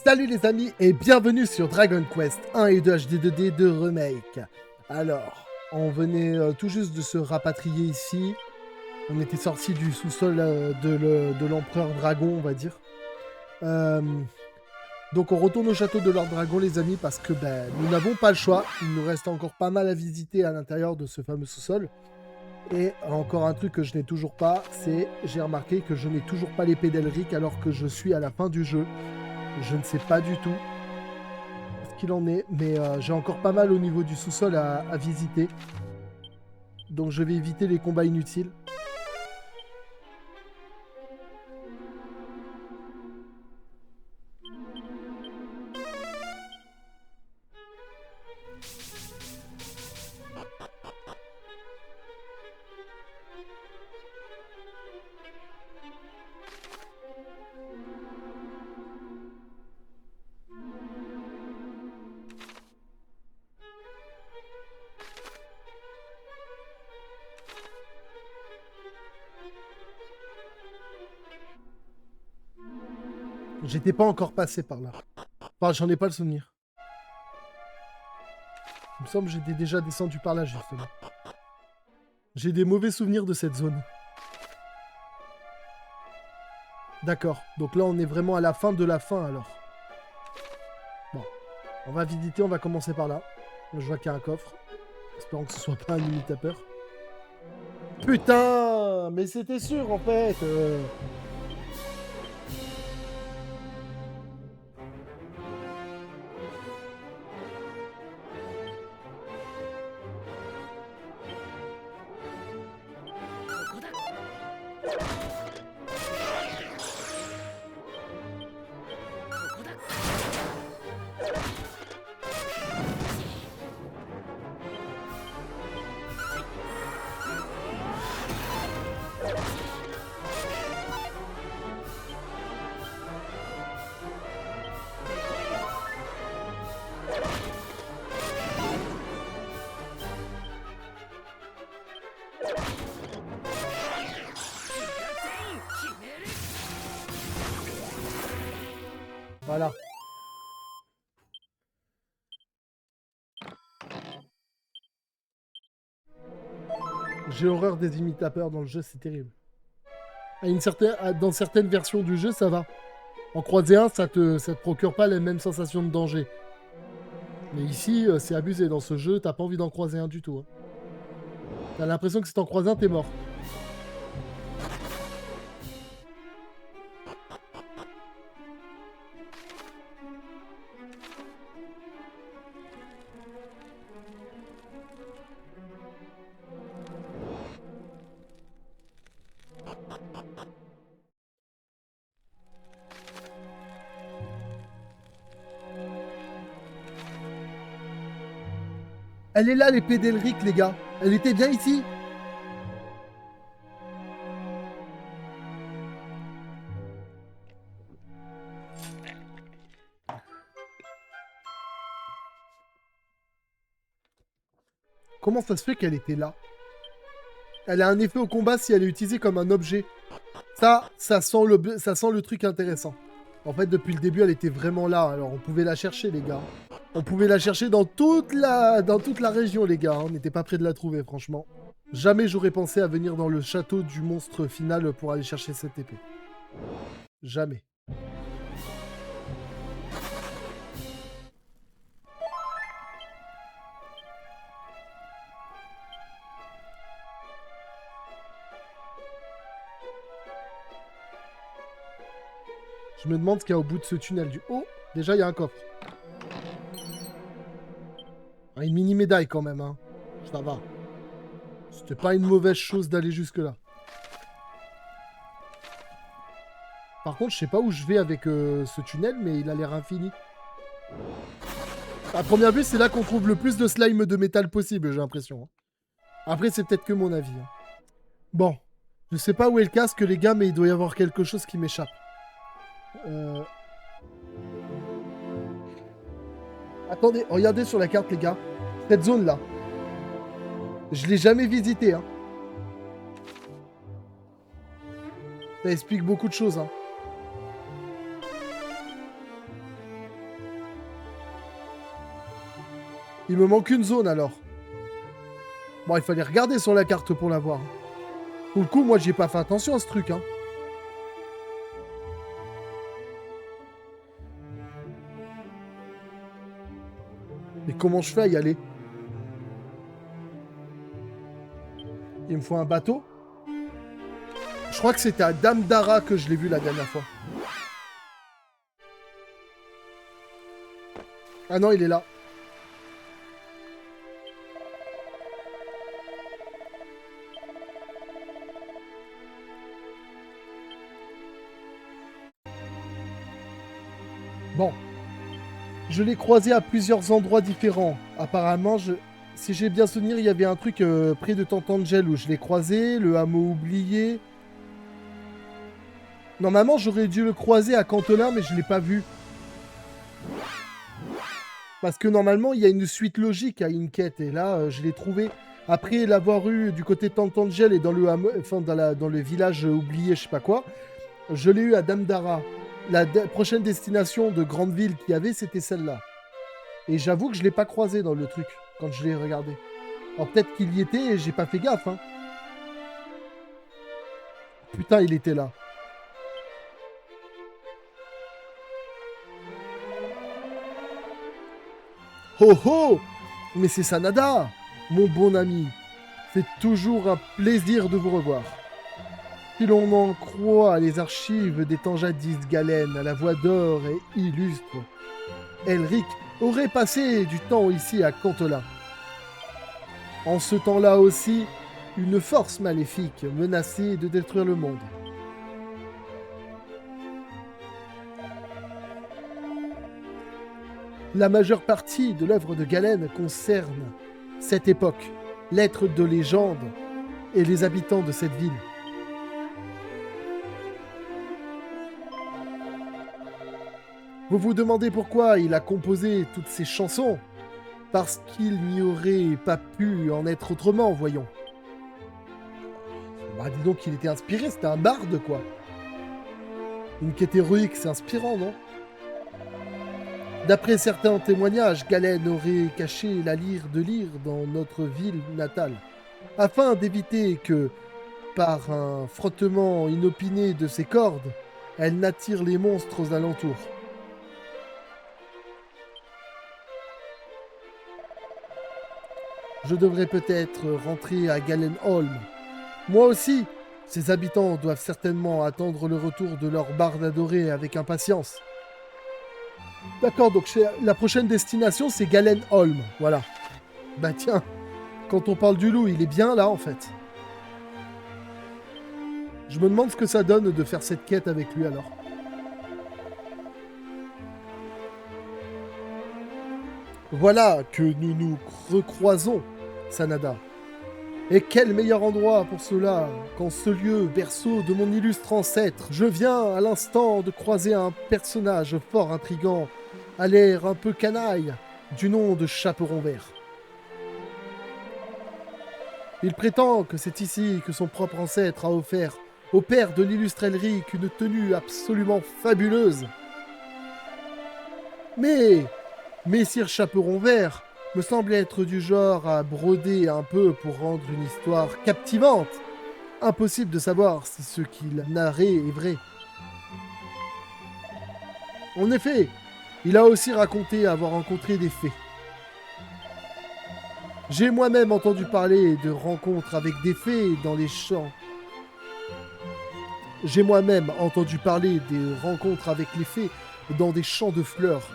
Salut les amis et bienvenue sur Dragon Quest 1 et 2 HD2D de Remake. Alors, on venait tout juste de se rapatrier ici. On était sorti du sous-sol de l'Empereur Dragon, on va dire. Donc on retourne au château de Lord Dragon les amis parce que nous n'avons pas le choix. Il nous reste encore pas mal à visiter à l'intérieur de ce fameux sous-sol. Et encore un truc que je n'ai toujours pas, c'est j'ai remarqué que je n'ai toujours pas l'épée d'Elric alors que je suis à la fin du jeu. Je ne sais pas du tout ce qu'il en est, mais j'ai encore pas mal au niveau du sous-sol à visiter. Donc je vais éviter les combats inutiles. J'étais pas encore passé par là. Enfin, j'en ai pas le souvenir. Il me semble que j'étais déjà descendu par là, justement. J'ai des mauvais souvenirs de cette zone. D'accord. Donc là, on est vraiment à la fin de la fin, alors. Bon. On va visiter, on va commencer par là. Je vois qu'il y a un coffre. Espérons que ce soit pas un limite-tapeur. Putain! Mais c'était sûr, en fait. Voilà. J'ai horreur des imitateurs dans le jeu, c'est terrible. Dans certaines versions du jeu, ça va. En croisé 1, ça te procure pas les mêmes sensations de danger. Mais ici, c'est abusé. Dans ce jeu, t'as pas envie d'en croiser un du tout. Hein. T'as l'impression que si t'en croises un, t'es mort. Elle est là, l'épée d'Elric, les gars. Elle était bien ici. Comment ça se fait qu'elle était là? Elle a un effet au combat si elle est utilisée comme un objet. Ça sent le truc intéressant. En fait, depuis le début, elle était vraiment là. Alors, on pouvait la chercher, les gars. On pouvait la chercher dans toute la région, les gars. On n'était pas près de la trouver, franchement. Jamais j'aurais pensé à venir dans le château du monstre final pour aller chercher cette épée. Jamais. Je me demande ce qu'il y a au bout de ce tunnel du haut. Déjà, il y a un coffre. Ah, une mini-médaille quand même, hein. Ça va. C'était pas une mauvaise chose d'aller jusque-là. Par contre, je sais pas où je vais avec ce tunnel, mais il a l'air infini. À première vue, c'est là qu'on trouve le plus de slime de métal possible, j'ai l'impression. Après, c'est peut-être que mon avis. Hein. Bon. Je sais pas où est le casque, les gars, mais il doit y avoir quelque chose qui m'échappe. Attendez, regardez sur la carte, les gars. Cette zone-là. Je l'ai jamais visitée, hein. Ça explique beaucoup de choses, hein. Il me manque une zone alors. Bon, il fallait regarder sur la carte pour la voir. Pour le coup, moi, j'ai pas fait attention à ce truc, hein. Mais comment je fais à y aller? Il me faut un bateau? Je crois que c'était à Dame Dara que je l'ai vu la dernière fois. Ah non, il est là. Bon. Je l'ai croisé à plusieurs endroits différents. Apparemment, si j'ai bien souvenir, il y avait un truc près de Tantangel où je l'ai croisé, le hameau oublié. Normalement, j'aurais dû le croiser à Cantolin, mais je l'ai pas vu. Parce que normalement, il y a une suite logique à une quête, et là, je l'ai trouvé. Après l'avoir eu du côté de Tantangel et dans le hameau, enfin, dans le village oublié, je sais pas quoi, je l'ai eu à Damdara. La prochaine destination de grande ville qu'il y avait, c'était celle-là. Et j'avoue que je l'ai pas croisé dans le truc, quand je l'ai regardé. Alors peut-être qu'il y était et j'ai pas fait gaffe, hein. Putain, il était là. Oh oh! Mais c'est Sanada, mon bon ami. C'est toujours un plaisir de vous revoir. Si l'on en croit les archives des temps jadis, Galen, à la voix d'or et illustre, Elric aurait passé du temps ici à Cantolin. En ce temps-là aussi, une force maléfique menaçait de détruire le monde. La majeure partie de l'œuvre de Galen concerne cette époque, l'être de légende et les habitants de cette ville. Vous vous demandez pourquoi il a composé toutes ces chansons? Parce qu'il n'y aurait pas pu en être autrement, voyons. Bah dis donc qu'il était inspiré, c'était un barde quoi. Une quête héroïque, c'est inspirant, non? D'après certains témoignages, Galen aurait caché la lyre de lyre dans notre ville natale, afin d'éviter que, par un frottement inopiné de ses cordes, elle n'attire les monstres aux alentours. Je devrais peut-être rentrer à Galenholm. Moi aussi, ses habitants doivent certainement attendre le retour de leur barde adoré avec impatience. D'accord, donc la prochaine destination, c'est Galenholm. Voilà. Bah tiens, quand on parle du loup, il est bien là, en fait. Je me demande ce que ça donne de faire cette quête avec lui, alors. Voilà que nous nous recroisons, Sanada. Et quel meilleur endroit pour cela qu'en ce lieu, berceau de mon illustre ancêtre. Je viens à l'instant de croiser un personnage fort intrigant, à l'air un peu canaille, du nom de Chaperon Vert. Il prétend que c'est ici que son propre ancêtre a offert au père de l'illustre Elric une tenue absolument fabuleuse. Mais Messire Chaperon Vert me semble être du genre à broder un peu pour rendre une histoire captivante. Impossible de savoir si ce qu'il narrait est vrai. En effet, il a aussi raconté avoir rencontré des fées. J'ai moi-même entendu parler de rencontres avec des fées dans les champs. J'ai moi-même entendu parler des rencontres avec les fées dans des champs de fleurs,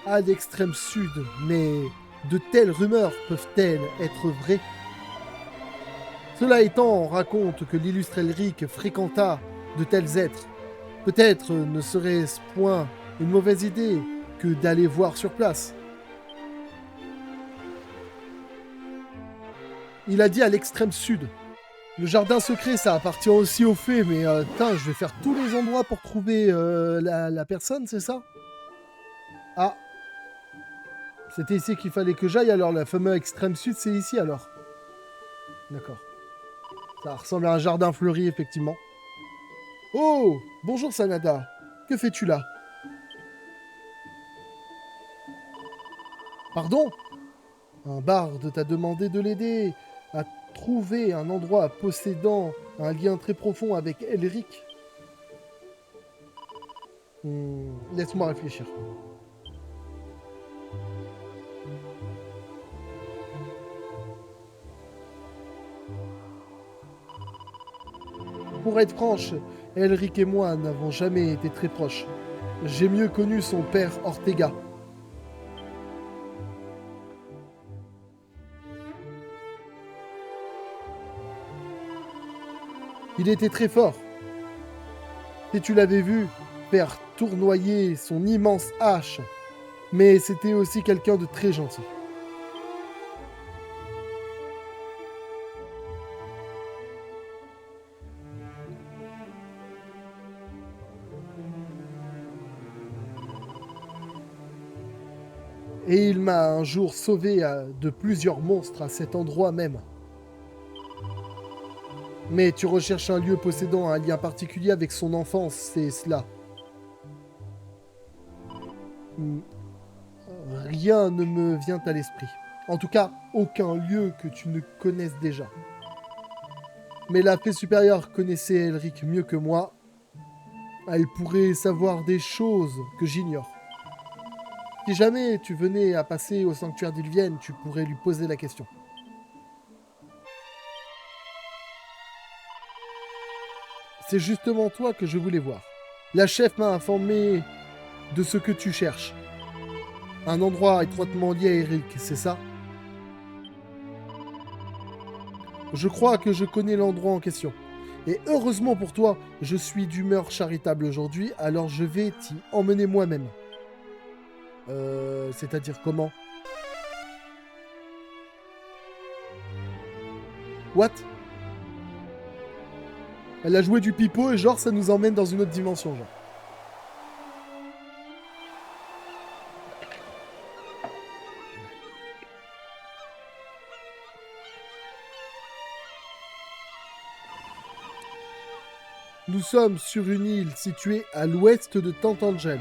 à l'extrême sud, mais de telles rumeurs peuvent-elles être vraies? Cela étant, on raconte que l'illustre Elric fréquenta de tels êtres. Peut-être ne serait-ce point une mauvaise idée que d'aller voir sur place. Il a dit à l'extrême sud. Le jardin secret, ça appartient aussi aux fées, mais putain, je vais faire tous les endroits pour trouver la personne, c'est ça? Ah, c'était ici qu'il fallait que j'aille, alors la fameuse extrême sud, c'est ici alors. D'accord. Ça ressemble à un jardin fleuri, effectivement. Oh, bonjour Sanada. Que fais-tu là? Pardon? Un barde t'a demandé de l'aider à trouver un endroit possédant un lien très profond avec Elric. Laisse-moi réfléchir. Pour être franche, Elric et moi n'avons jamais été très proches. J'ai mieux connu son père Ortega. Il était très fort. Si tu l'avais vu faire tournoyer son immense hache, mais c'était aussi quelqu'un de très gentil. Et il m'a un jour sauvé de plusieurs monstres à cet endroit même. Mais tu recherches un lieu possédant un lien particulier avec son enfance, c'est cela. Hmm, Rien ne me vient à l'esprit. En tout cas, aucun lieu que tu ne connaisses déjà. Mais la paix supérieure connaissait Elric mieux que moi. Elle pourrait savoir des choses que j'ignore. Si jamais tu venais à passer au sanctuaire d'Ilvienne, tu pourrais lui poser la question. C'est justement toi que je voulais voir. La chef m'a informé de ce que tu cherches. Un endroit étroitement lié à Eric, c'est ça? Je crois que je connais l'endroit en question. Et heureusement pour toi, je suis d'humeur charitable aujourd'hui, alors je vais t'y emmener moi-même. C'est-à-dire comment? What? Elle a joué du pipeau et genre ça nous emmène dans une autre dimension, genre. Nous sommes sur une île située à l'ouest de Tantangel.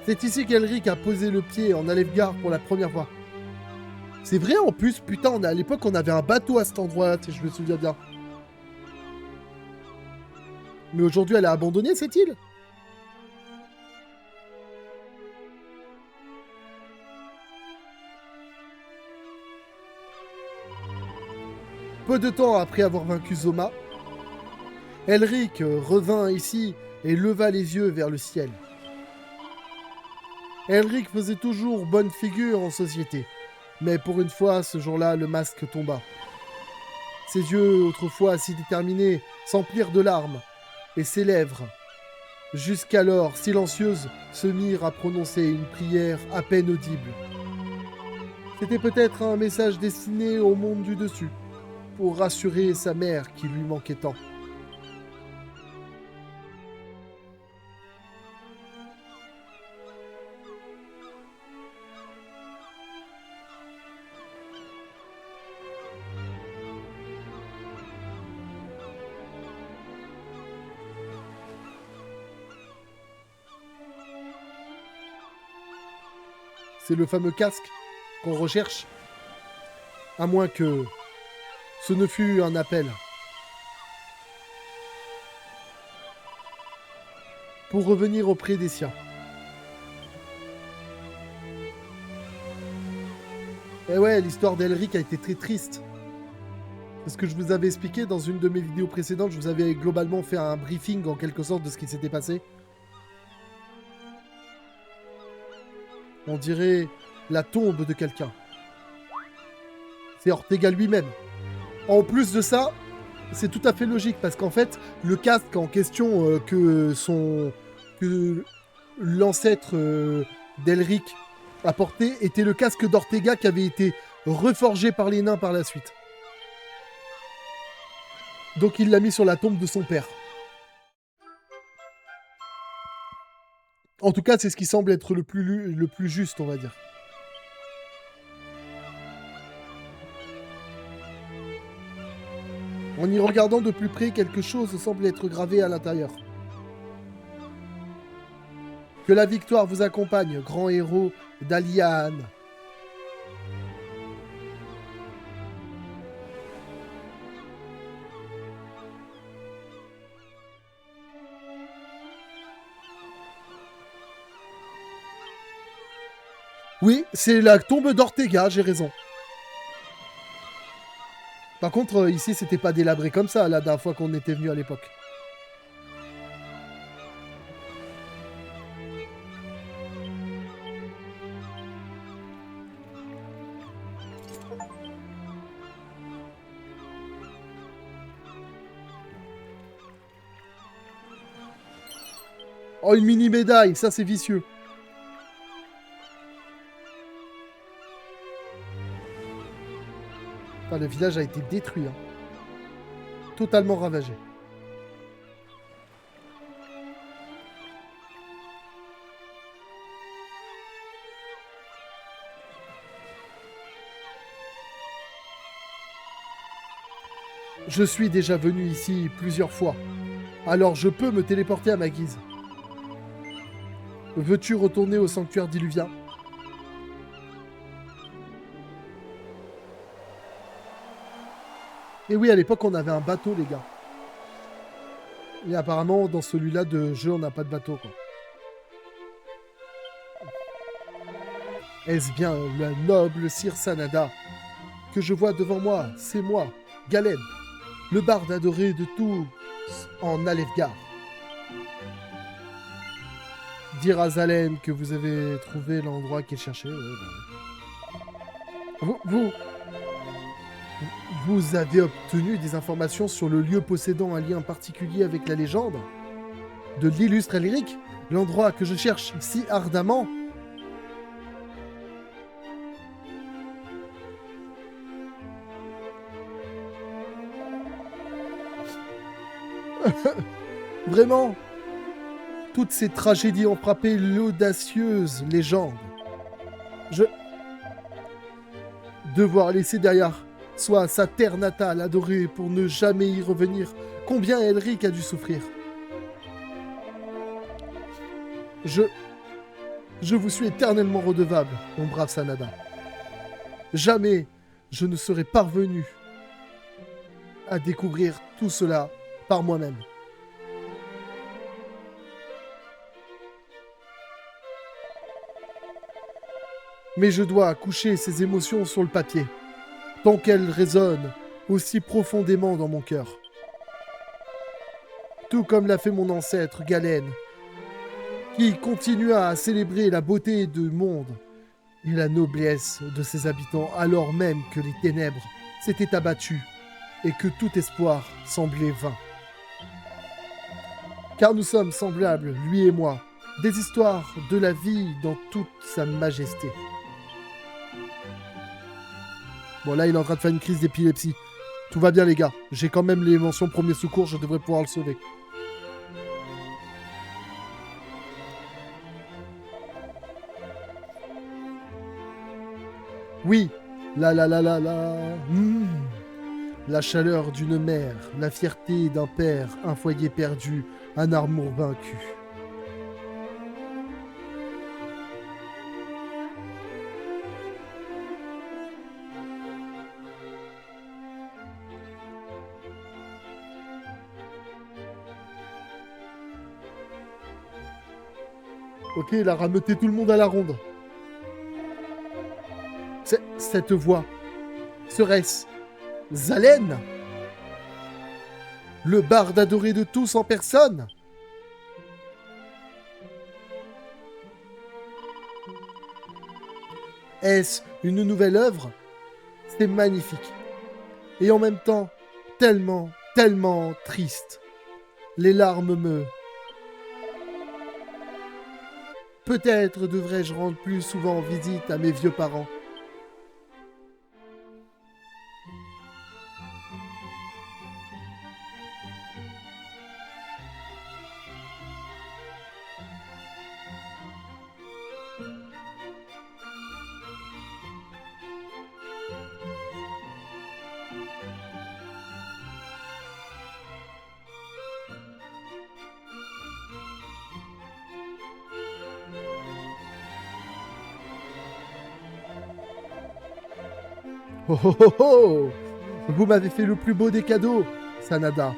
C'est ici qu'Elric a posé le pied en Alefgar pour la première fois. C'est vrai en plus, putain, à l'époque on avait un bateau à cet endroit-là, si je me souviens bien. Mais aujourd'hui elle est abandonnée cette île? Peu de temps après avoir vaincu Zoma, Elric revint ici et leva les yeux vers le ciel. Elric faisait toujours bonne figure en société, mais pour une fois, ce jour-là, le masque tomba. Ses yeux, autrefois si déterminés, s'emplirent de larmes, et ses lèvres, jusqu'alors silencieuses, se mirent à prononcer une prière à peine audible. C'était peut-être un message destiné au monde du dessus, pour rassurer sa mère qui lui manquait tant. C'est le fameux casque qu'on recherche, à moins que ce ne fût un appel. Pour revenir auprès des siens. Et ouais, l'histoire d'Elric a été très triste. C'est ce que je vous avais expliqué dans une de mes vidéos précédentes. Je vous avais globalement fait un briefing en quelque sorte de ce qui s'était passé. On dirait la tombe de quelqu'un. C'est Ortega lui-même. En plus de ça, c'est tout à fait logique parce qu'en fait, le casque en question que l'ancêtre d'Elric a porté était le casque d'Ortega qui avait été reforgé par les nains par la suite. Donc il l'a mis sur la tombe de son père. En tout cas, c'est ce qui semble être le plus juste, on va dire. En y regardant de plus près, quelque chose semble être gravé à l'intérieur. Que la victoire vous accompagne, grand héros d'Alian. Oui, c'est la tombe d'Ortega, j'ai raison. Par contre, ici, c'était pas délabré comme ça, la dernière fois qu'on était venu à l'époque. Oh, une mini-médaille, ça c'est vicieux. Enfin, le village a été détruit. Hein. Totalement ravagé. Je suis déjà venu ici plusieurs fois. Alors je peux me téléporter à ma guise. Veux-tu retourner au sanctuaire diluvien? Et oui, à l'époque, on avait un bateau, les gars. Et apparemment, dans celui-là de jeu, on n'a pas de bateau, quoi. Est-ce bien le noble Sir Sanada que je vois devant moi? C'est moi, Galen, le barde adoré de tous en Alefgar. Dire à Zalen que vous avez trouvé l'endroit qu'il cherchait. Vous avez obtenu des informations sur le lieu possédant un lien particulier avec la légende de l'illustre Elric, l'endroit que je cherche si ardemment. Vraiment, toutes ces tragédies ont frappé l'audacieuse légende. Devoir laisser derrière soi sa terre natale adorée pour ne jamais y revenir. Combien Elric a dû souffrir. Je vous suis éternellement redevable, mon brave Sanada. Jamais je ne serais parvenu à découvrir tout cela par moi-même. Mais je dois coucher ces émotions sur le papier, tant qu'elles résonnent aussi profondément dans mon cœur. Tout comme l'a fait mon ancêtre Galen, qui continua à célébrer la beauté du monde et la noblesse de ses habitants alors même que les ténèbres s'étaient abattues et que tout espoir semblait vain. Car nous sommes semblables, lui et moi, des histoires de la vie dans toute sa majesté. Bon, là, il est en train de faire une crise d'épilepsie. Tout va bien, les gars. J'ai quand même les mentions premier secours, je devrais pouvoir le sauver. Oui, la chaleur d'une mère, la fierté d'un père, un foyer perdu, un amour vaincu. Ok, il a rameuté tout le monde à la ronde. Cette voix, serait-ce Zalen? Le barde adoré de tous en personne? Est-ce une nouvelle œuvre? C'est magnifique. Et en même temps, tellement, tellement triste. Les larmes me... Peut-être devrais-je rendre plus souvent visite à mes vieux parents. Oh oh oh oh! Vous m'avez fait le plus beau des cadeaux, Sanada,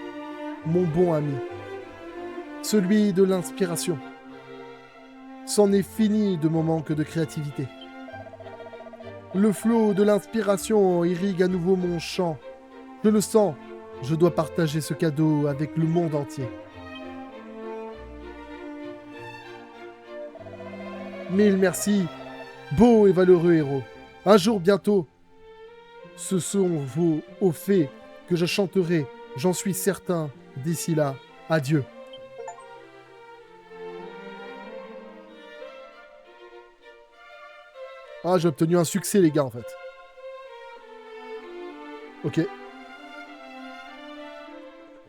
mon bon ami. Celui de l'inspiration. C'en est fini de mon manque de créativité. Le flot de l'inspiration irrigue à nouveau mon chant. Je le sens. Je dois partager ce cadeau avec le monde entier. Mille merci, beau et valeureux héros. Un jour bientôt, ce sont vos hauts faits que je chanterai, j'en suis certain. D'ici là, adieu. Ah, j'ai obtenu un succès, les gars, en fait. Ok.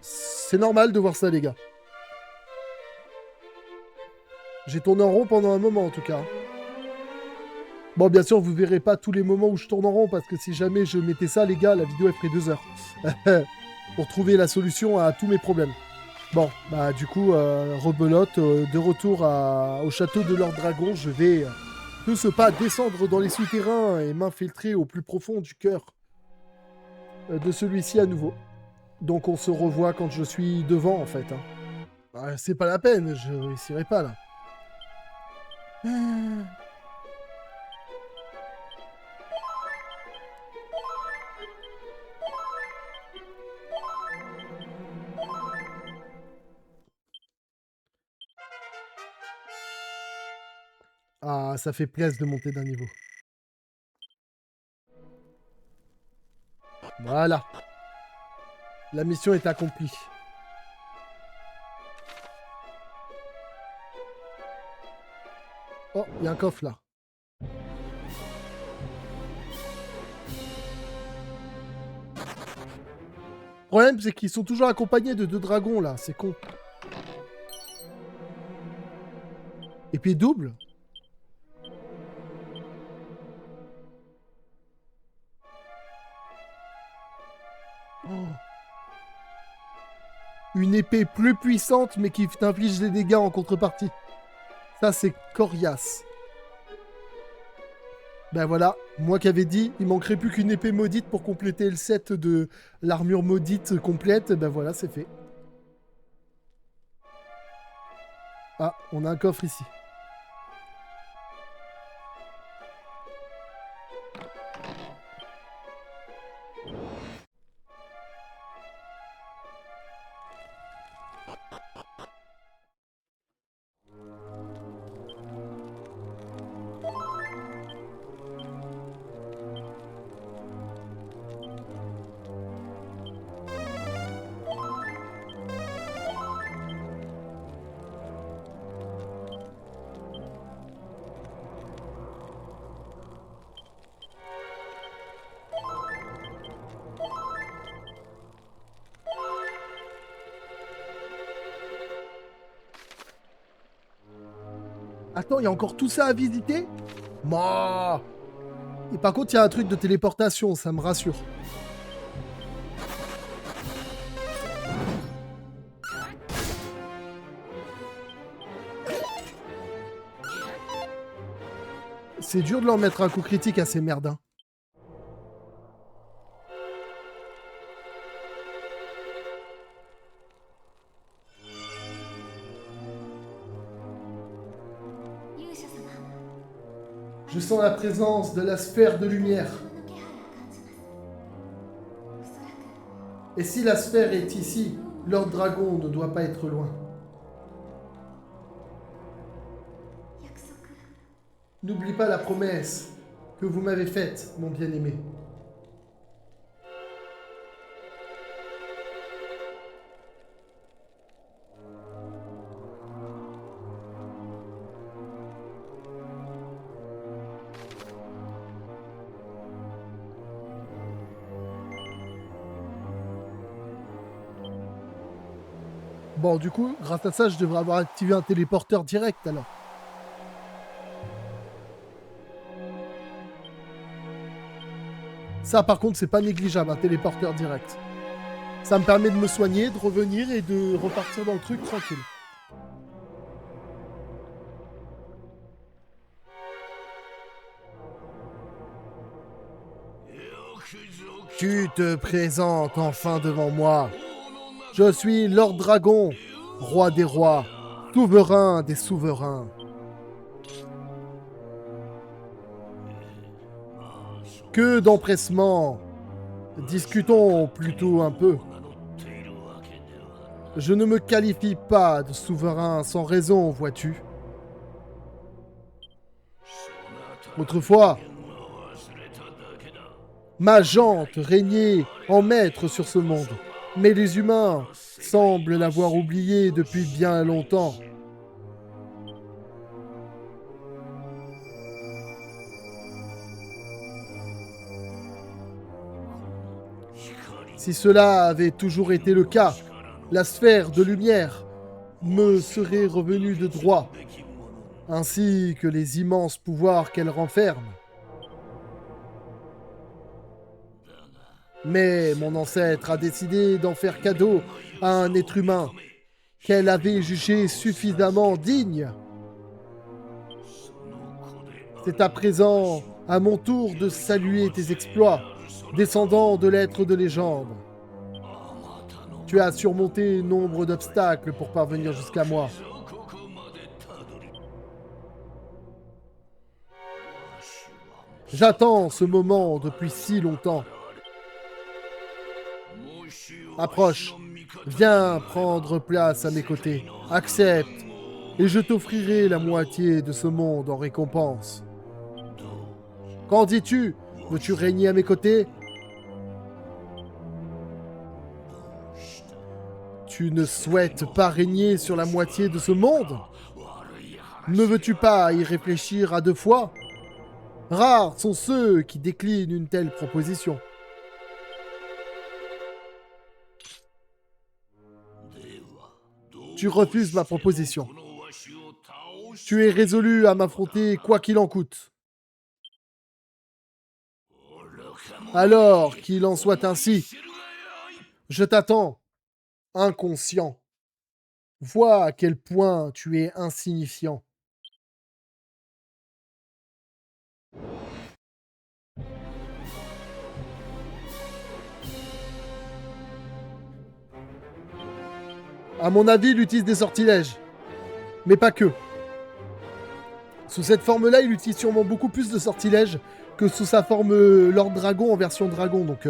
C'est normal de voir ça, les gars. J'ai tourné en rond pendant un moment, en tout cas. Bon, bien sûr, vous verrez pas tous les moments où je tourne en rond, parce que si jamais je mettais ça, les gars, la vidéo, elle ferait 2 heures. Pour trouver la solution à tous mes problèmes. Bon, bah du coup, rebelote, de retour au château de Lord Dragon, je vais de ce pas descendre dans les souterrains et m'infiltrer au plus profond du cœur de celui-ci à nouveau. Donc on se revoit quand je suis devant, en fait. Hein. Bah, c'est pas la peine, je réussirai pas, là. Ah, ça fait plaisir de monter d'un niveau. Voilà. La mission est accomplie. Oh, il y a un coffre là. Le problème, c'est qu'ils sont toujours accompagnés de 2 dragons là. C'est con. Et puis double. Oh. Une épée plus puissante, mais qui t'inflige des dégâts en contrepartie. Ça, c'est coriace. Ben voilà, moi qui avais dit, il manquerait plus qu'une épée maudite pour compléter le set de l'armure maudite complète. Ben voilà, c'est fait. Ah, on a un coffre ici. Attends, il y a encore tout ça à visiter? Mouah. Et par contre, il y a un truc de téléportation, ça me rassure. C'est dur de leur mettre un coup critique à ces merdes. Hein. Je sens la présence de la sphère de lumière. Et si la sphère est ici, Lord Dragon ne doit pas être loin. N'oublie pas la promesse que vous m'avez faite, mon bien-aimé. Bon, du coup, grâce à ça, je devrais avoir activé un téléporteur direct, alors. Ça, par contre, c'est pas négligeable, un téléporteur direct. Ça me permet de me soigner, de revenir et de repartir dans le truc tranquille. Tu te présentes enfin devant moi. Je suis Lord Dragon, roi des rois, souverain des souverains. Que d'empressement. Discutons plutôt un peu. Je ne me qualifie pas de souverain sans raison, vois-tu. Autrefois, ma jante régnait en maître sur ce monde. Mais les humains semblent l'avoir oublié depuis bien longtemps. Si cela avait toujours été le cas, la sphère de lumière me serait revenue de droit, ainsi que les immenses pouvoirs qu'elle renferme. Mais mon ancêtre a décidé d'en faire cadeau à un être humain qu'elle avait jugé suffisamment digne. C'est à présent à mon tour de saluer tes exploits, descendant de l'être de légende. Tu as surmonté nombre d'obstacles pour parvenir jusqu'à moi. J'attends ce moment depuis si longtemps. Approche, viens prendre place à mes côtés. Accepte, et je t'offrirai la moitié de ce monde en récompense. Qu'en dis-tu? Veux-tu régner à mes côtés? Tu ne souhaites pas régner sur la moitié de ce monde? Ne veux-tu pas y réfléchir à deux fois? Rares sont ceux qui déclinent une telle proposition. Tu refuses ma proposition. Tu es résolu à m'affronter quoi qu'il en coûte. Alors qu'il en soit ainsi, je t'attends, inconscient. Vois à quel point tu es insignifiant. À mon avis, il utilise des sortilèges. Mais pas que. Sous cette forme-là, il utilise sûrement beaucoup plus de sortilèges que sous sa forme Lord Dragon en version dragon. Donc,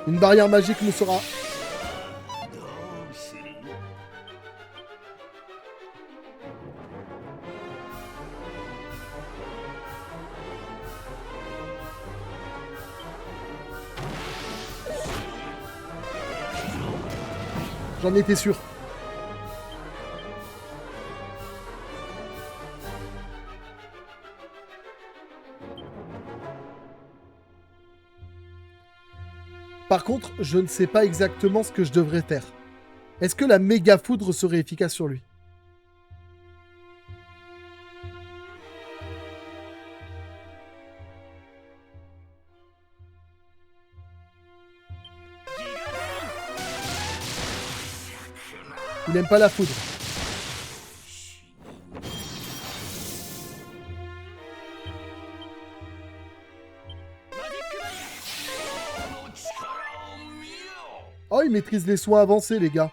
une barrière magique nous sera... J'en étais sûr. Par contre, je ne sais pas exactement ce que je devrais faire. Est-ce que la méga foudre serait efficace sur lui? Il n'aime pas la foudre. Oh, il maîtrise les soins avancés, les gars.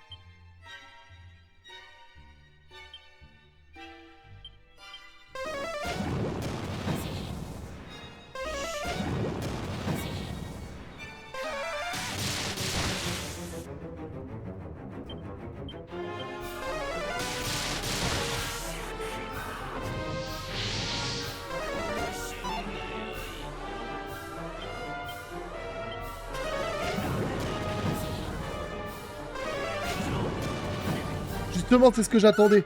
Justement, c'est ce que j'attendais.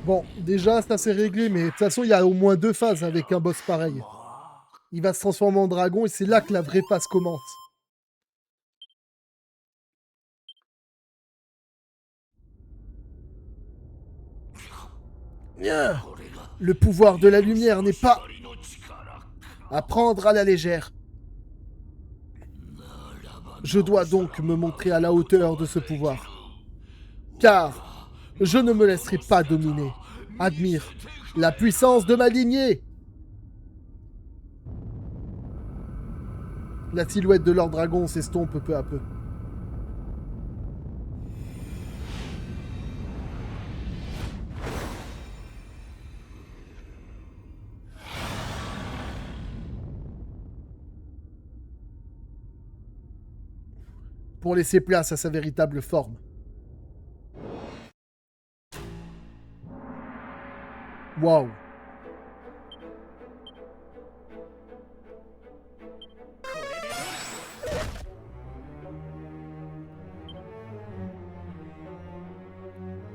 Bon, déjà, ça s'est réglé, mais de toute façon, il y a au moins 2 phases avec un boss pareil. Il va se transformer en dragon et c'est là que la vraie phase commence. Ah, le pouvoir de la lumière n'est pas à prendre à la légère. Je dois donc me montrer à la hauteur de ce pouvoir. Car je ne me laisserai pas dominer. Admire la puissance de ma lignée. La silhouette de Lord Dragon s'estompe peu à peu. Pour laisser place à sa véritable forme. Waouh.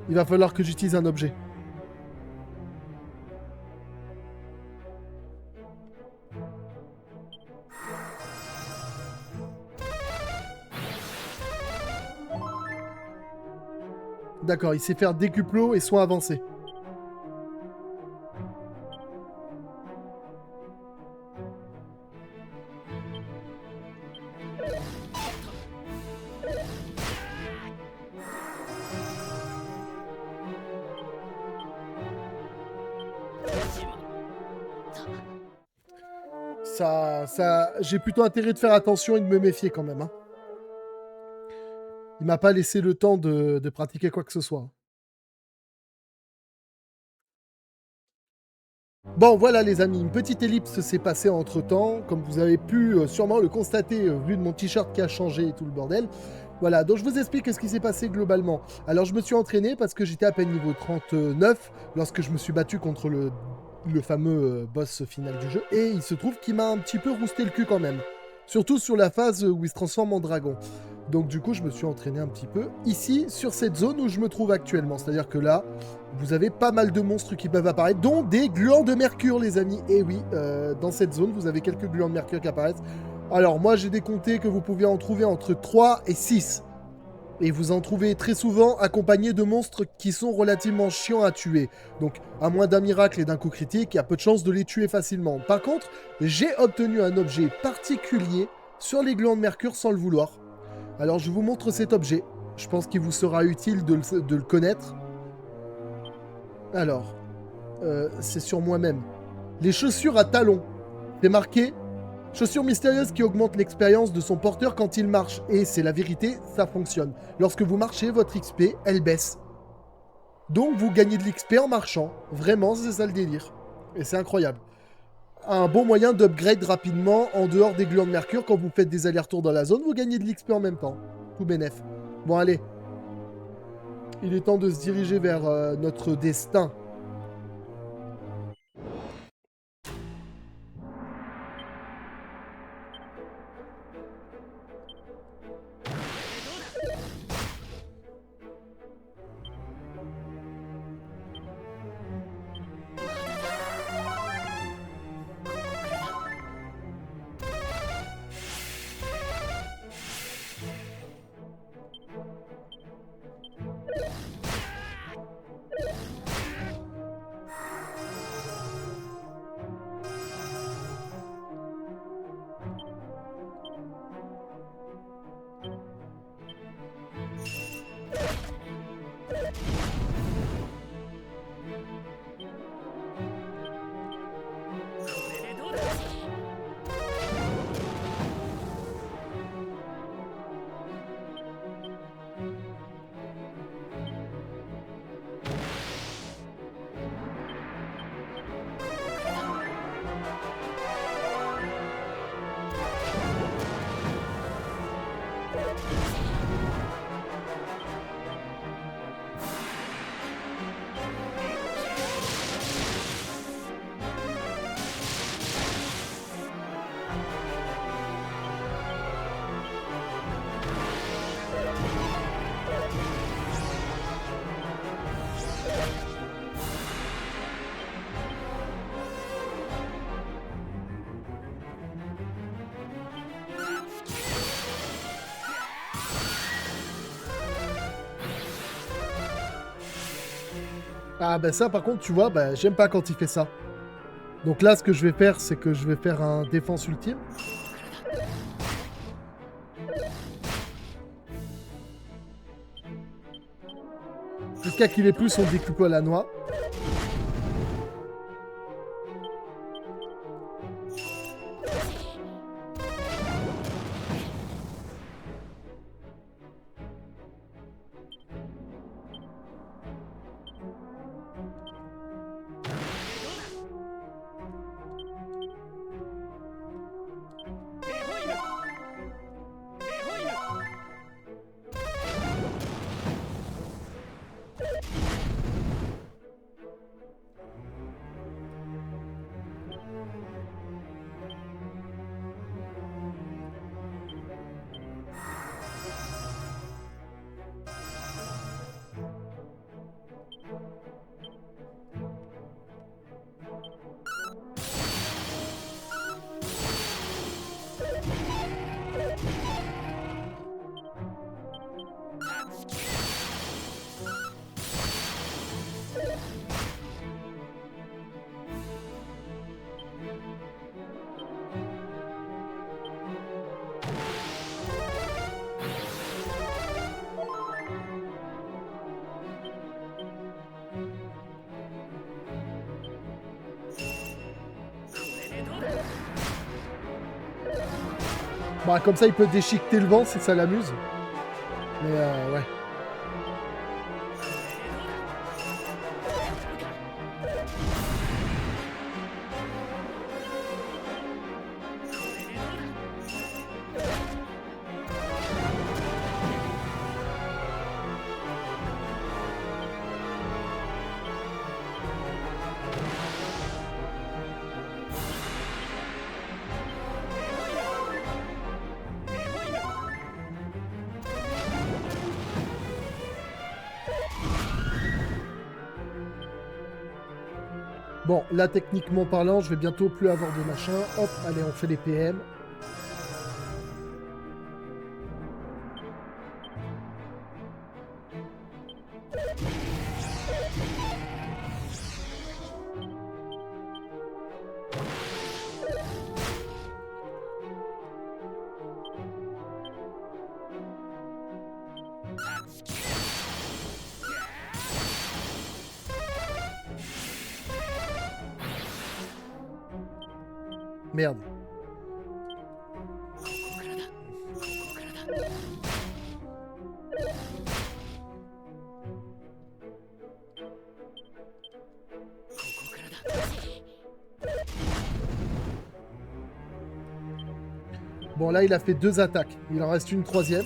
Il va falloir que j'utilise un objet. D'accord, il sait faire décuplo et soin avancé. J'ai plutôt intérêt de faire attention et de me méfier quand même. Hein. Il m'a pas laissé le temps de pratiquer quoi que ce soit. Bon, voilà les amis, une petite ellipse s'est passée entre-temps, comme vous avez pu sûrement le constater vu de mon t-shirt qui a changé et tout le bordel. Voilà, donc je vous explique ce qui s'est passé globalement. Alors je me suis entraîné parce que j'étais à peine niveau 39 lorsque je me suis battu contre le fameux boss final du jeu, et il se trouve qu'il m'a un petit peu rousté le cul quand même. Surtout sur la phase où il se transforme en dragon. Donc du coup, je me suis entraîné un petit peu ici, sur cette zone où je me trouve actuellement. C'est-à-dire que là, vous avez pas mal de monstres qui peuvent apparaître, dont des gluants de mercure, les amis. Et oui, dans cette zone, vous avez quelques gluants de mercure qui apparaissent. Alors moi, j'ai décompté que vous pouviez en trouver entre 3 et 6. Et vous en trouvez très souvent accompagnés de monstres qui sont relativement chiants à tuer. Donc, à moins d'un miracle et d'un coup critique, il y a peu de chances de les tuer facilement. Par contre, j'ai obtenu un objet particulier sur les glands de mercure sans le vouloir. Alors, je vous montre cet objet. Je pense qu'il vous sera utile de le connaître. Alors, c'est sur moi-même. Les chaussures à talons. C'est marqué chaussures mystérieuses qui augmentent l'expérience de son porteur quand il marche. Et c'est la vérité, ça fonctionne. Lorsque vous marchez, votre XP, elle baisse. Donc vous gagnez de l'XP en marchant. Vraiment, c'est ça le délire. Et c'est incroyable. Un bon moyen d'upgrade rapidement en dehors des glands de mercure. Quand vous faites des allers-retours dans la zone, vous gagnez de l'XP en même temps. Tout bénef. Bon, allez. Il est temps de se diriger vers notre destin. Ah bah ça par contre tu vois, bah, j'aime pas quand il fait ça. Donc là ce que je vais faire c'est que je vais faire un défense ultime. Jusqu'à qu'il ait plus son découpe à la noix. Bah comme ça il peut déchiqueter le vent si ça l'amuse. Mais ouais. Bon, là, techniquement parlant, je vais bientôt plus avoir de machin. Hop, allez, on fait les PM. Merde. Bon, là, il a fait 2 attaques. Il en reste une troisième.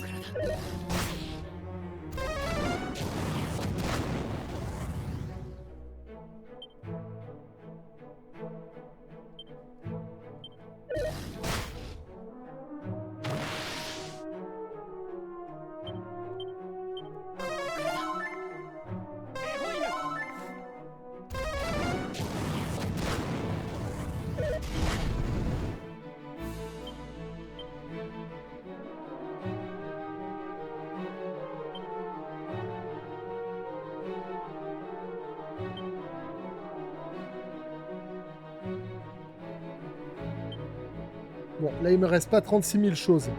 Bon, là, il me reste pas 36 000 choses.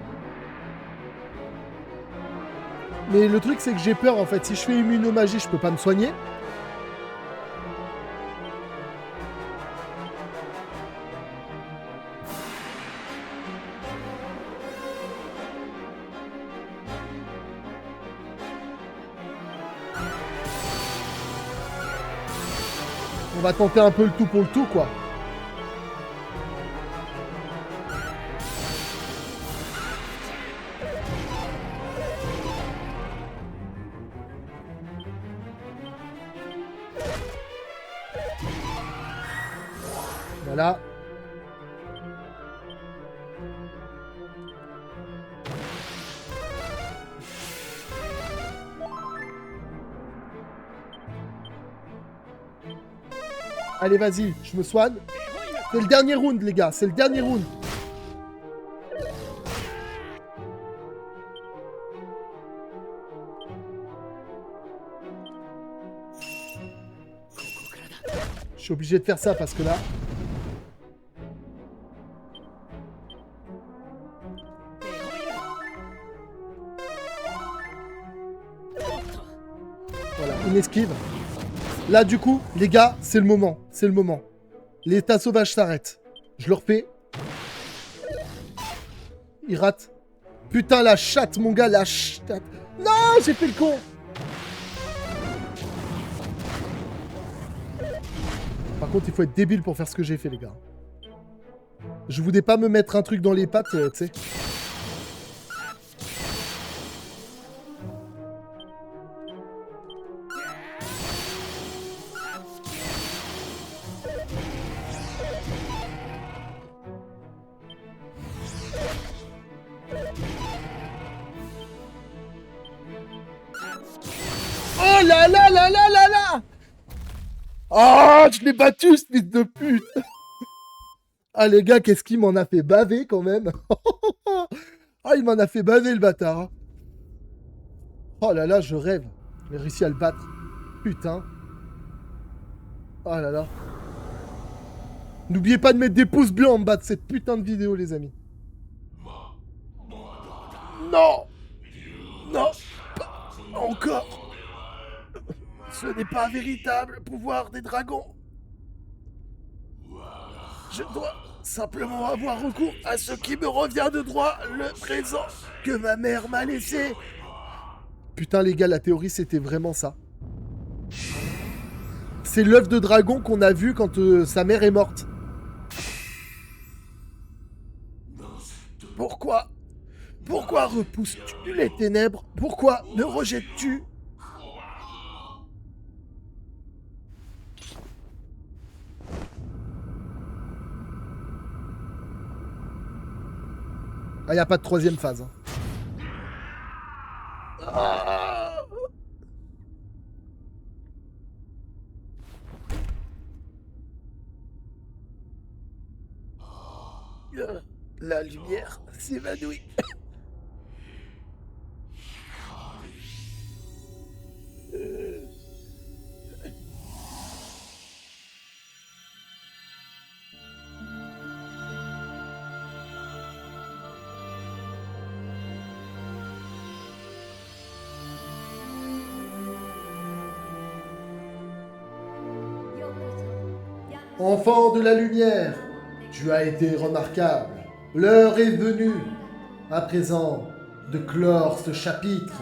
Mais le truc, c'est que j'ai peur, en fait. Si je fais immunomagie, je peux pas me soigner. On va tenter un peu le tout pour le tout, quoi. Voilà. Allez, vas-y, je me soigne. C'est le dernier round, les gars. C'est le dernier round. Je suis obligé de faire ça parce que là... Voilà, une esquive. Là, du coup, les gars, c'est le moment. C'est le moment. L'état sauvage s'arrête. Je le refais. Il rate. Putain, la chatte, mon gars, la chatte. Non, j'ai fait le con. Par contre, il faut être débile pour faire ce que j'ai fait, les gars. Je voulais pas me mettre un truc dans les pattes, tu sais. Oh là là là là là là! Oh, je l'ai battu, ce fils de pute! Ah les gars, qu'est-ce qu'il m'en a fait baver quand même? Ah, il m'en a fait baver le bâtard. Hein. Oh là là, je rêve. J'ai réussi à le battre. Putain. Oh là là. N'oubliez pas de mettre des pouces bleus en bas de cette putain de vidéo, les amis. Non! Non! Pas encore! Ce n'est pas un véritable pouvoir des dragons. Je dois simplement avoir recours à ce qui me revient de droit, le présent que ma mère m'a laissé. Putain, les gars, la théorie, c'était vraiment ça. C'est l'œuf de dragon qu'on a vu quand sa mère est morte. Pourquoi? Pourquoi repousses-tu les ténèbres? Pourquoi me rejettes-tu? Ah, y a pas de troisième phase. Hein. Ah. La lumière s'évanouit. Enfant de la lumière, tu as été remarquable. L'heure est venue, à présent, de clore ce chapitre.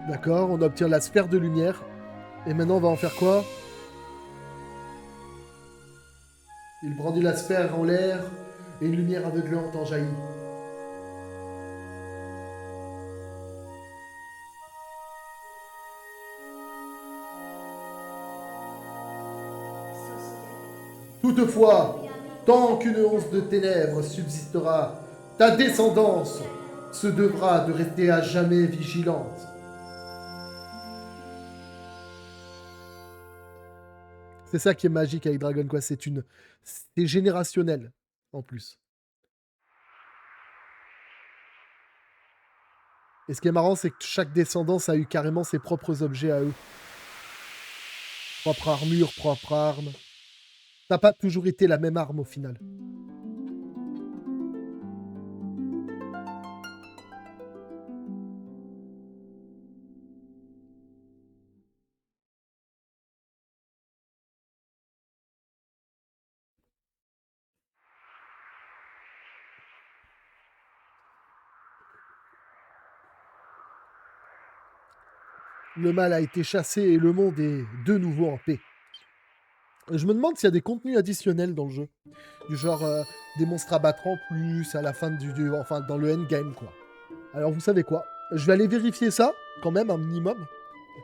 D'accord, on obtient la sphère de lumière. Et maintenant, on va en faire quoi? Il brandit la sphère en l'air et une lumière aveuglante en jaillit. Toutefois, tant qu'une once de ténèbres subsistera, ta descendance se devra de rester à jamais vigilante. C'est ça qui est magique avec Dragon Quest, c'est générationnel en plus. Et ce qui est marrant, c'est que chaque descendance a eu carrément ses propres objets à eux. Propre armure, propre arme. Ça n'a pas toujours été la même arme au final. Le mal a été chassé et le monde est de nouveau en paix. Je me demande s'il y a des contenus additionnels dans le jeu. Du genre des monstres à battre en plus à la fin enfin dans le endgame quoi. Alors vous savez quoi? Je vais aller vérifier ça quand même un minimum.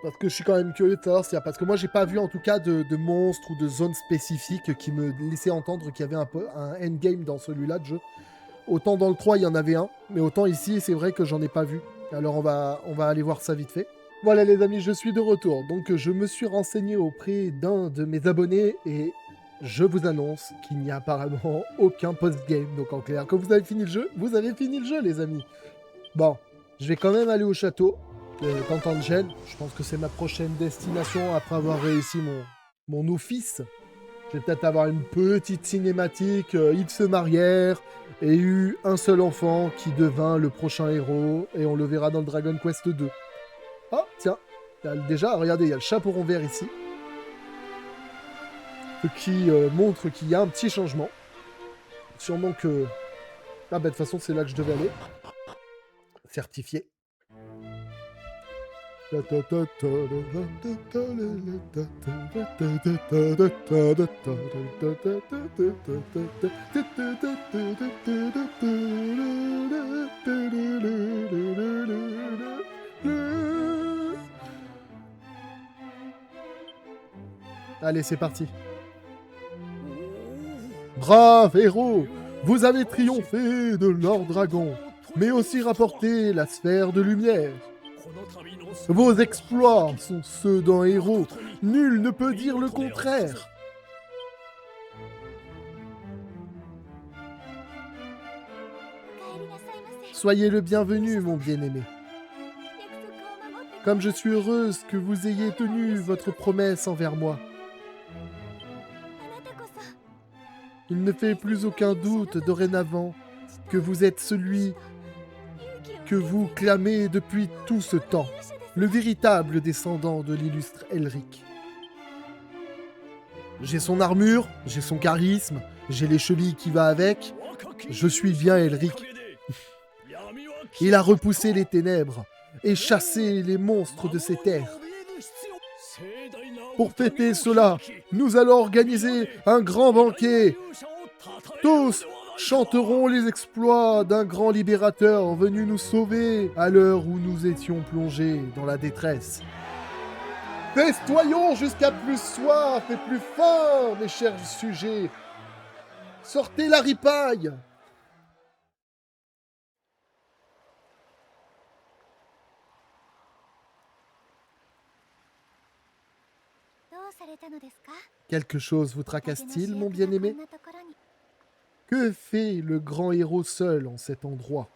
Parce que je suis quand même curieux de savoir s'il y a... Parce que moi j'ai pas vu en tout cas de monstres ou de zones spécifiques qui me laissaient entendre qu'il y avait un endgame dans celui-là de jeu. Autant dans le 3 il y en avait un, mais autant ici c'est vrai que j'en ai pas vu. Alors on va aller voir ça vite fait. Voilà les amis, je suis de retour. Donc je me suis renseigné auprès d'un de mes abonnés et je vous annonce qu'il n'y a apparemment aucun post-game. Donc en clair, quand vous avez fini le jeu, vous avez fini le jeu les amis. Bon, je vais quand même aller au château de Tantangel. Je pense que c'est ma prochaine destination après avoir réussi mon office. Je vais peut-être avoir une petite cinématique. Ils se marièrent et eut un seul enfant qui devint le prochain héros. Et on le verra dans le Dragon Quest 2. Oh, tiens, déjà, regardez, il y a le chaperon vert ici. Ce qui montre qu'il y a un petit changement. Sûrement que... Ah bah de toute façon, c'est là que je devais aller. Certifié. Allez, c'est parti. Brave héros, vous avez triomphé de Lord Dragon, mais aussi rapporté la sphère de lumière. Vos exploits sont ceux d'un héros. Nul ne peut dire le contraire. Soyez le bienvenu, mon bien-aimé. Comme je suis heureuse que vous ayez tenu votre promesse envers moi. Il ne fait plus aucun doute dorénavant que vous êtes celui que vous clamez depuis tout ce temps, le véritable descendant de l'illustre Elric. J'ai son armure, j'ai son charisme, j'ai les chevilles qui va avec. Je suis bien Elric. Il a repoussé les ténèbres et chassé les monstres de ces terres. Pour fêter cela, nous allons organiser un grand banquet. Tous chanteront les exploits d'un grand libérateur venu nous sauver à l'heure où nous étions plongés dans la détresse. Festoyons jusqu'à plus soif et plus faim, mes chers sujets. Sortez la ripaille. Quelque chose vous tracasse-t-il, mon bien-aimé? Que fait le grand héros seul en cet endroit?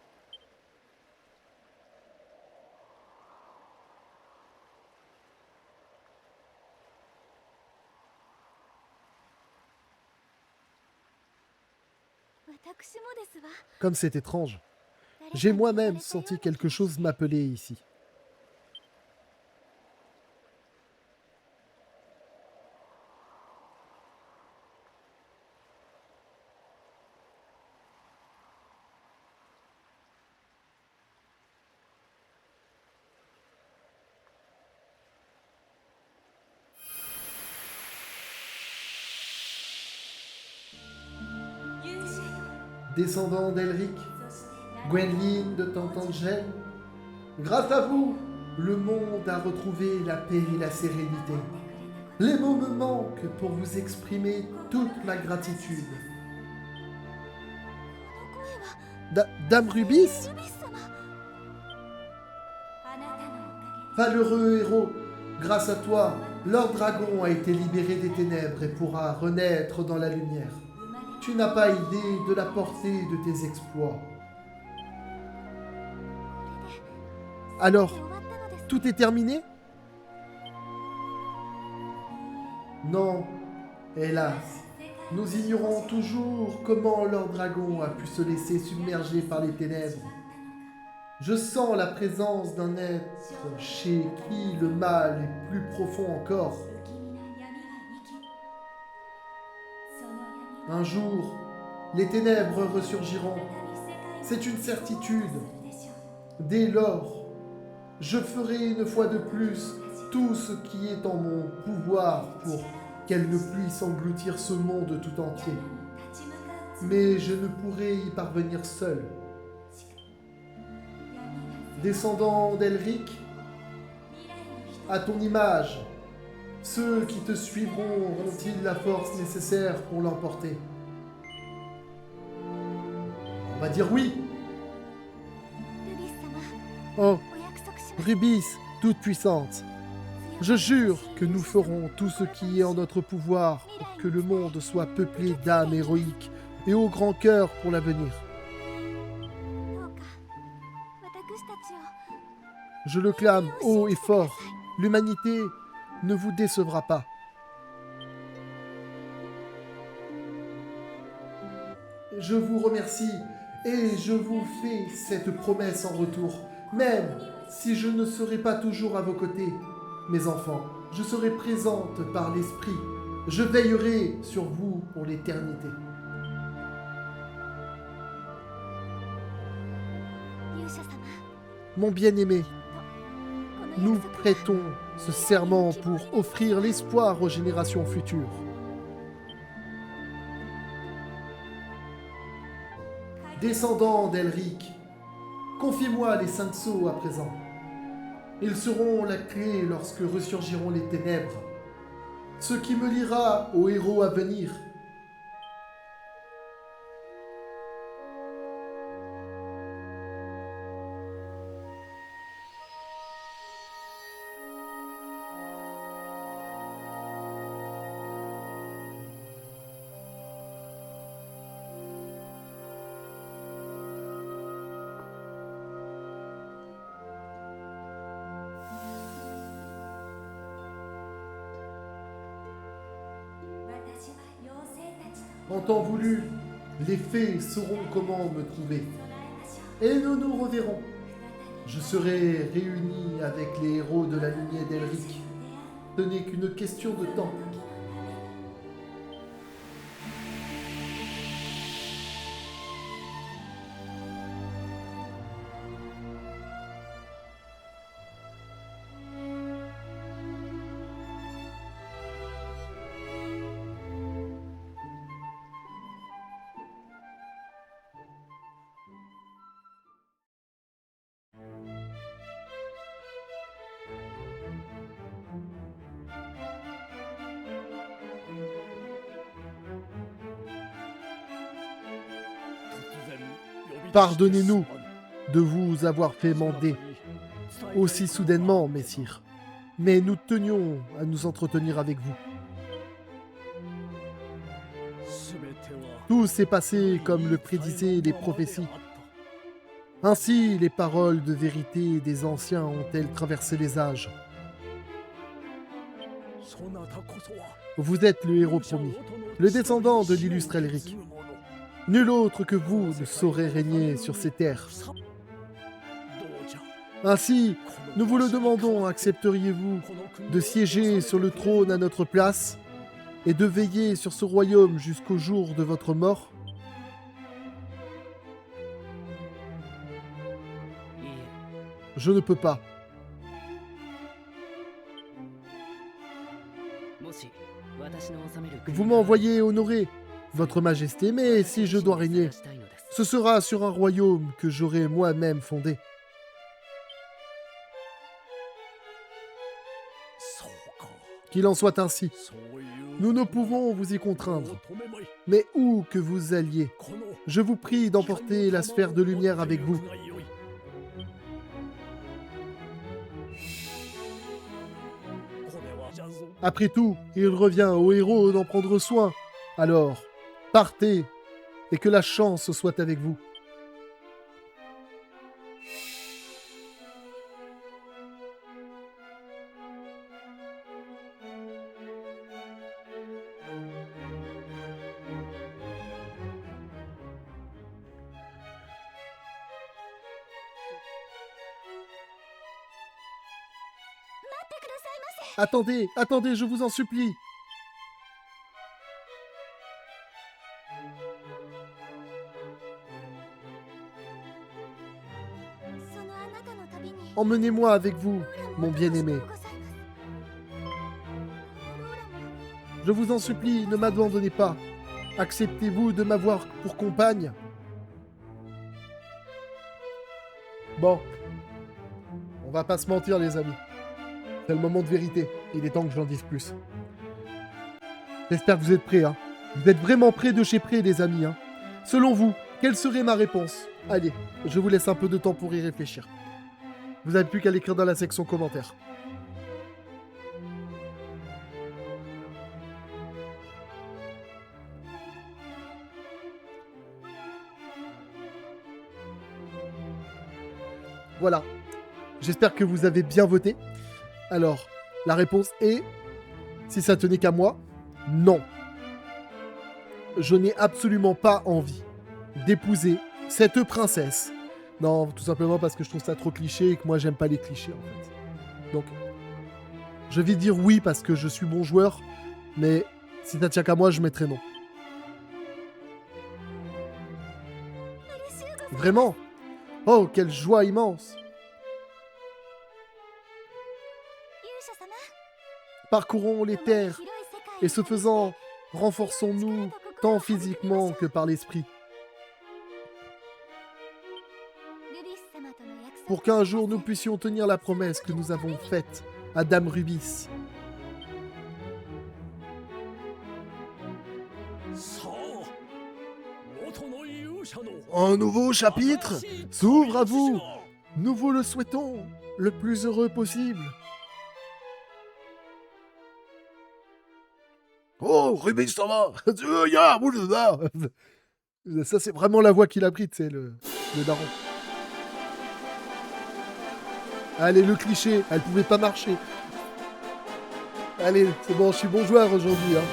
Comme c'est étrange. J'ai moi-même senti quelque chose m'appeler ici. Descendant d'Elric, Gwenlyn de Tantangel, grâce à vous, le monde a retrouvé la paix et la sérénité. Les mots me manquent pour vous exprimer toute ma gratitude. Dame Rubis? Valeureux héros, grâce à toi, Lord Dragon a été libéré des ténèbres et pourra renaître dans la lumière. Tu n'as pas idée de la portée de tes exploits. Alors, tout est terminé? Non, hélas. Nous ignorons toujours comment Lord Dragon a pu se laisser submerger par les ténèbres. Je sens la présence d'un être chez qui le mal est plus profond encore. Un jour, les ténèbres ressurgiront. C'est une certitude. Dès lors, je ferai une fois de plus tout ce qui est en mon pouvoir pour qu'elle ne puisse engloutir ce monde tout entier. Mais je ne pourrai y parvenir seul. Descendant d'Elric, à ton image, ceux qui te suivront auront-ils la force nécessaire pour l'emporter? On va dire oui. Oh, Rubis, toute puissante, je jure que nous ferons tout ce qui est en notre pouvoir pour que le monde soit peuplé d'âmes héroïques et au grand cœur pour l'avenir. Je le clame haut et fort, l'humanité ne vous décevra pas. Je vous remercie et je vous fais cette promesse en retour. Même si je ne serai pas toujours à vos côtés, mes enfants, je serai présente par l'esprit. Je veillerai sur vous pour l'éternité. Mon bien-aimé, nous prêtons ce serment pour offrir l'espoir aux générations futures. Descendants d'Elric, confiez-moi les 5 sceaux à présent. Ils seront la clé lorsque ressurgiront les ténèbres, ce qui me liera aux héros à venir. En temps voulu, les fées sauront comment me trouver. Et nous nous reverrons. Je serai réuni avec les héros de la lignée d'Elric. Ce n'est qu'une question de temps. Pardonnez-nous de vous avoir fait mander aussi soudainement, messire. Mais nous tenions à nous entretenir avec vous. Tout s'est passé comme le prédisaient les prophéties. Ainsi, les paroles de vérité des anciens ont-elles traversé les âges. Vous êtes le héros promis, le descendant de l'illustre Elric. Nul autre que vous ne saurait régner sur ces terres. Ainsi, nous vous le demandons, accepteriez-vous de siéger sur le trône à notre place et de veiller sur ce royaume jusqu'au jour de votre mort ? Je ne peux pas. Vous m'envoyez honorer votre majesté, mais si je dois régner, ce sera sur un royaume que j'aurai moi-même fondé. Qu'il en soit ainsi. Nous ne pouvons vous y contraindre. Mais où que vous alliez, je vous prie d'emporter la sphère de lumière avec vous. Après tout, il revient aux héros d'en prendre soin. Alors, partez et que la chance soit avec vous. Attendez, attendez, je vous en supplie. Emmenez-moi avec vous, mon bien-aimé. Je vous en supplie, ne m'abandonnez pas. Acceptez-vous de m'avoir pour compagne? Bon, on va pas se mentir, les amis. C'est le moment de vérité. Il est temps que j'en dise plus. J'espère que vous êtes prêts, hein. Vous êtes vraiment prêts de chez près, les amis, hein. Selon vous, quelle serait ma réponse? Allez, je vous laisse un peu de temps pour y réfléchir. Vous n'avez plus qu'à l'écrire dans la section commentaires. Voilà. J'espère que vous avez bien voté. Alors, la réponse est, si ça tenait qu'à moi, non. Je n'ai absolument pas envie d'épouser cette princesse. Non, tout simplement parce que je trouve ça trop cliché et que moi, j'aime pas les clichés, en fait. Donc, je vais dire oui parce que je suis bon joueur, mais si ça tient qu'à moi, je mettrai non. Vraiment? Oh, quelle joie immense! Parcourons les terres, et ce faisant, renforçons-nous tant physiquement que par l'esprit. Pour qu'un jour nous puissions tenir la promesse que nous avons faite à Dame Rubis. Un nouveau chapitre s'ouvre à vous. Nous vous le souhaitons le plus heureux possible. Oh, Rubis, ça va? Ça, c'est vraiment la voix qu'il a pris, tu sais, le daron. Allez, le cliché, elle pouvait pas marcher. Allez, c'est bon, je suis bon joueur aujourd'hui, hein.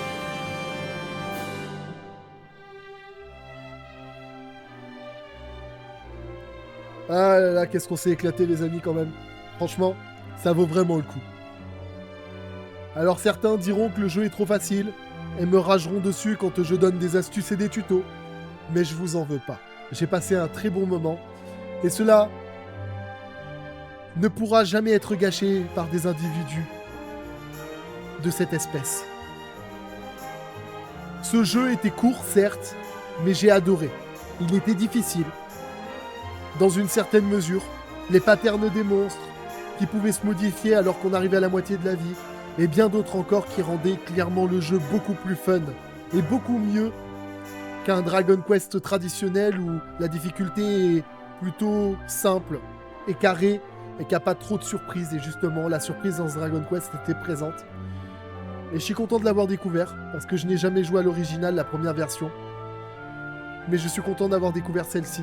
Ah là là, qu'est-ce qu'on s'est éclaté, les amis, quand même. Franchement, ça vaut vraiment le coup. Alors certains diront que le jeu est trop facile et me rageront dessus quand je donne des astuces et des tutos. Mais je vous en veux pas. J'ai passé un très bon moment. Et cela ne pourra jamais être gâché par des individus de cette espèce. Ce jeu était court, certes, mais j'ai adoré. Il était difficile. Dans une certaine mesure, les patterns des monstres qui pouvaient se modifier alors qu'on arrivait à la moitié de la vie, et bien d'autres encore qui rendaient clairement le jeu beaucoup plus fun et beaucoup mieux qu'un Dragon Quest traditionnel où la difficulté est plutôt simple et carrée et qu'il n'y a pas trop de surprises. Et justement, la surprise dans ce Dragon Quest était présente. Et je suis content de l'avoir découvert parce que je n'ai jamais joué à l'original, la première version. Mais je suis content d'avoir découvert celle-ci.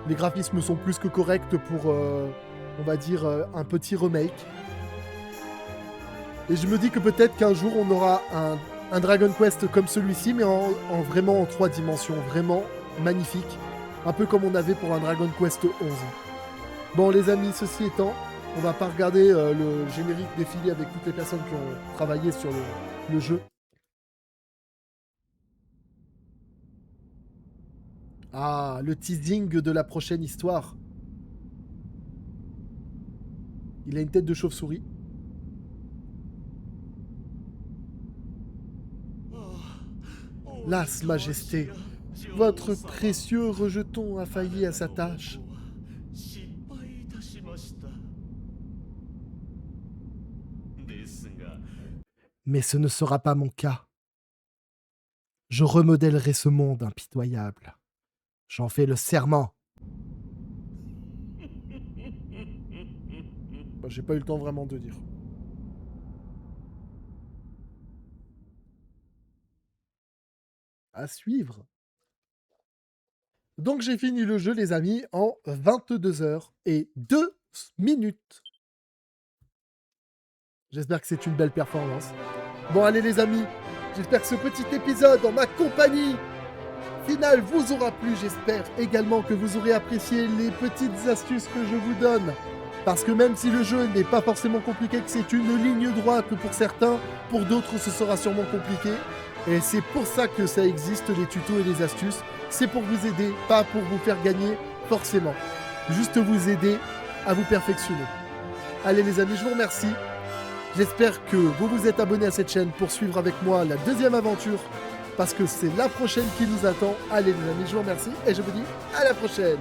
Les graphismes sont plus que corrects pour, on va dire, un petit remake. Et je me dis que peut-être qu'un jour on aura un Dragon Quest comme celui-ci, mais vraiment en 3 dimensions, vraiment magnifique. Un peu comme on avait pour un Dragon Quest 11. Bon les amis, ceci étant, on va pas regarder le générique défiler avec toutes les personnes qui ont travaillé sur le jeu. Ah, le teasing de la prochaine histoire. Il a une tête de chauve-souris. Las, Majesté, votre précieux rejeton a failli à sa tâche. Mais ce ne sera pas mon cas. Je remodèlerai ce monde impitoyable. J'en fais le serment. J'ai pas eu le temps vraiment de dire. À suivre. Donc j'ai fini le jeu, les amis, en 22h et 2 minutes. J'espère que c'est une belle performance. Bon, allez les amis, j'espère que ce petit épisode en ma compagnie finale vous aura plu. J'espère également que vous aurez apprécié les petites astuces que je vous donne. Parce que même si le jeu n'est pas forcément compliqué, que c'est une ligne droite pour certains, pour d'autres ce sera sûrement compliqué. Et c'est pour ça que ça existe, les tutos et les astuces. C'est pour vous aider, pas pour vous faire gagner forcément. Juste vous aider à vous perfectionner. Allez les amis, je vous remercie. J'espère que vous vous êtes abonnés à cette chaîne pour suivre avec moi la deuxième aventure. Parce que c'est la prochaine qui nous attend. Allez les amis, je vous remercie et je vous dis à la prochaine.